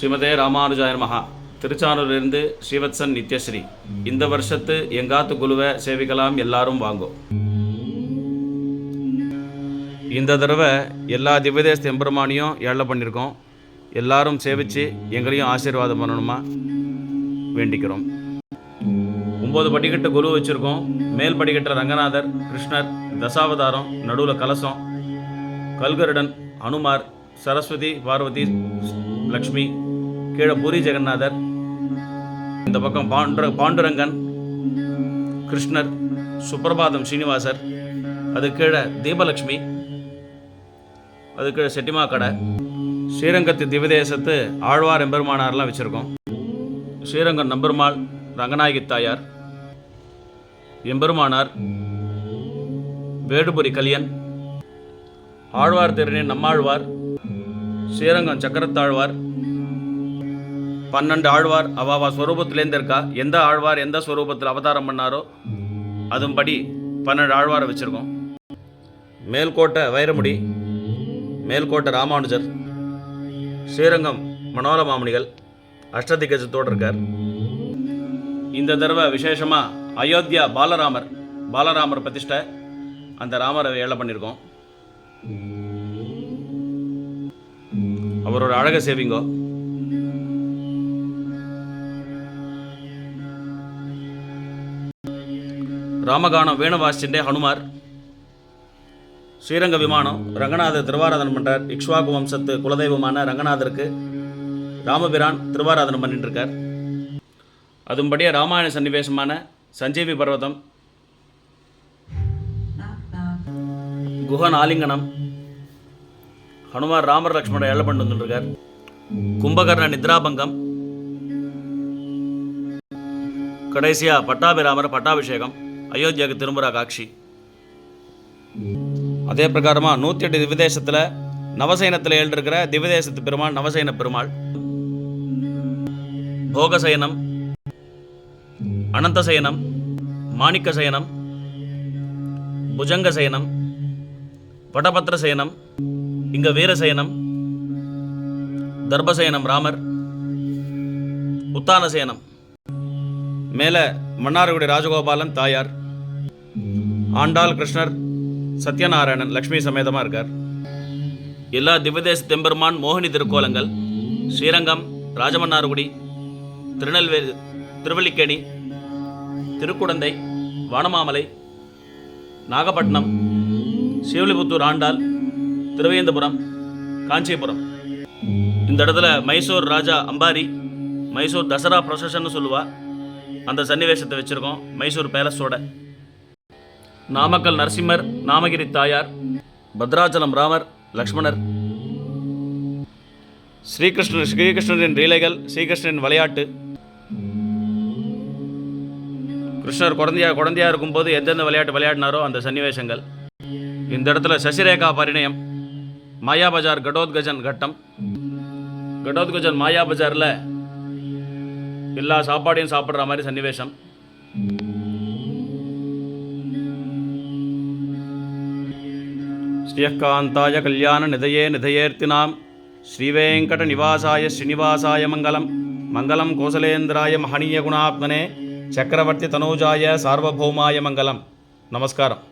ஸ்ரீமதே ராமானுஜாய நமஹா. திருச்சானூரிலிருந்து ஸ்ரீவத்சன் நித்யஸ்ரீ. இந்த வருஷத்து எங்காத்து குழுவை சேவிக்கலாம், எல்லாரும் வாங்கோ. இந்த தடவை எல்லா திவ்யதேச எம்பெருமானியும் ஏழை பண்ணியிருக்கோம். எல்லாரும் சேவித்து எங்களையும் ஆசீர்வாதம் பண்ணணுமா வேண்டிக்கிறோம். 9 படிக்கட்டு குரு வச்சுருக்கோம். மேல் படிக்கட்டில் ரங்கநாதர், கிருஷ்ணர், தசாவதாரம், நடுவில் கலசம், கல்கருடன், அனுமார், சரஸ்வதி, பார்வதி, லக்ஷ்மி, கீழே பூரி ஜெகநாதர், இந்த பக்கம் பாண்டுரங்கன், கிருஷ்ணர், சுப்பிரபாதம் ஸ்ரீனிவாசர், அது கீழே தீபலக்ஷ்மி, அது கீழே செட்டிமா கடை. ஸ்ரீரங்கத்து திவ்யதேசத்து ஆழ்வார் எம்பெருமானார்லாம் வச்சுருக்கோம். ஸ்ரீரங்கம் நம்பெருமாள், ரங்கநாயகி தாயார், எம்பெருமானார், வேடுபுரி கலியன், ஆழ்வார் திருநீர் நம்மாழ்வார், ஸ்ரீரங்கம் சக்கரத்தாழ்வார், 12 ஆழ்வார் அவாவா ஸ்வரூபத்திலேருந்து இருக்கா. எந்த ஆழ்வார் எந்த ஸ்வரூபத்தில் அவதாரம் பண்ணாரோ அதுபடி 12 ஆழ்வாரை வச்சுருக்கோம். மேல்கோட்டை வைரமுடி, மேல்கோட்டை ராமானுஜர், ஸ்ரீரங்கம் மனோரமாமுனிகள் அஷ்டதிகஜத்தோடு இருக்கார். இந்த தடவை விசேஷமாக அயோத்தியா பாலராமர் பிரதிஷ்டை, அந்த ராமரை ஏழை பண்ணியிருக்கோம். அவரோட அழகை சேவிங்கோ. ராமகானம் வேணுவாசிண்டே ஹனுமார், ஸ்ரீரங்க விமானம், ரங்கநாதர் திருவாராதனம் பண்ணுறார். இக்ஷ்வாகு வம்சத்து குலதெய்வமான ரங்கநாதருக்கு ராமபிரான் திருவாராதனம் பண்ணிட்டு இருக்கார். அதுபடியே ராமாயண சன்னிவேசமான சஞ்சீவி பர்வதம், குஹன் ஆலிங்கனம், ஹனுமார் ராமர் லக்ஷ்மணர் ஏழை பண்ணி வந்துருக்கார். கும்பகர்ண நித்ராபங்கம், கடைசியா பட்டாபிராமர் பட்டாபிஷேகம், அயோத்தியாவுக்கு திரும்புகிறா காட்சி. அதே பிரகாரமாக 108 திவ்யதேசத்தில் நவசயனத்தில் எழுந்திருக்கிற திவ்யதேசத்து பெருமாள் நவசயன பெருமாள், போகசயனம், அனந்தசயனம், மாணிக்க சயனம், புஜங்க சயனம், வடபத்திர சயனம், இங்க வீரசயனம், தர்பசயனம் ராமர், உத்தானசயனம், மேலே மன்னார்குடி ராஜகோபாலன் தாயார், ஆண்டாள், கிருஷ்ணர், சத்யநாராயணன் லக்ஷ்மி சமேதமாக இருக்கார். எல்லா திவ்யதேச தெம்பெருமான் மோகினி திருக்கோலங்கள் ஸ்ரீரங்கம், ராஜமன்னார்குடி, திருநெல்வேலி, திருவல்லிக்கேணி, திருக்குடந்தை, வானமாமலை, நாகப்பட்டினம், ஸ்ரீவில்லிபுத்தூர் ஆண்டாள், திருவேந்தபுரம், காஞ்சிபுரம். இந்த இடத்துல மைசூர் ராஜா அம்பாரி, மைசூர் தசரா ப்ரொசஷன் சொல்லுவா, அந்த சன்னிவேசத்தை வச்சுருக்கோம். மைசூர் பேலஸோட நாமக்கல் நரசிம்மர், நாமகிரி தாயார், பத்ராச்சலம் ராமர் லக்ஷ்மணர், ஸ்ரீகிருஷ்ணரின் லீலைகள், ஸ்ரீகிருஷ்ணரின் விளையாட்டு, கிருஷ்ணர் குழந்தையா இருக்கும்போது எந்தெந்த விளையாட்டு விளையாடினாரோ அந்த சன்னிவேசங்கள். இந்த இடத்துல சசிரேகா பரிணயம், மாயாபஜார் கடோத்கஜன் கட்டம், கடோத்கஜன் மாயாபஜாரில் எல்லா சாப்பாடையும் சாப்பிட்ற மாதிரி சன்னிவேசம். ஸ்ரீயக்காந்தாய கல்யாண நிதயே நிதயேர்த்தினாம் ஸ்ரீவேங்கட நிவாசாய ஸ்ரீனிவாசாய மங்களம். மங்களம் கோசலேந்திராய மகனீய குணாத்மனே சக்கரவர்த்தி தனூஜாய சார்வபௌமாய மங்களம். நமஸ்காரம்.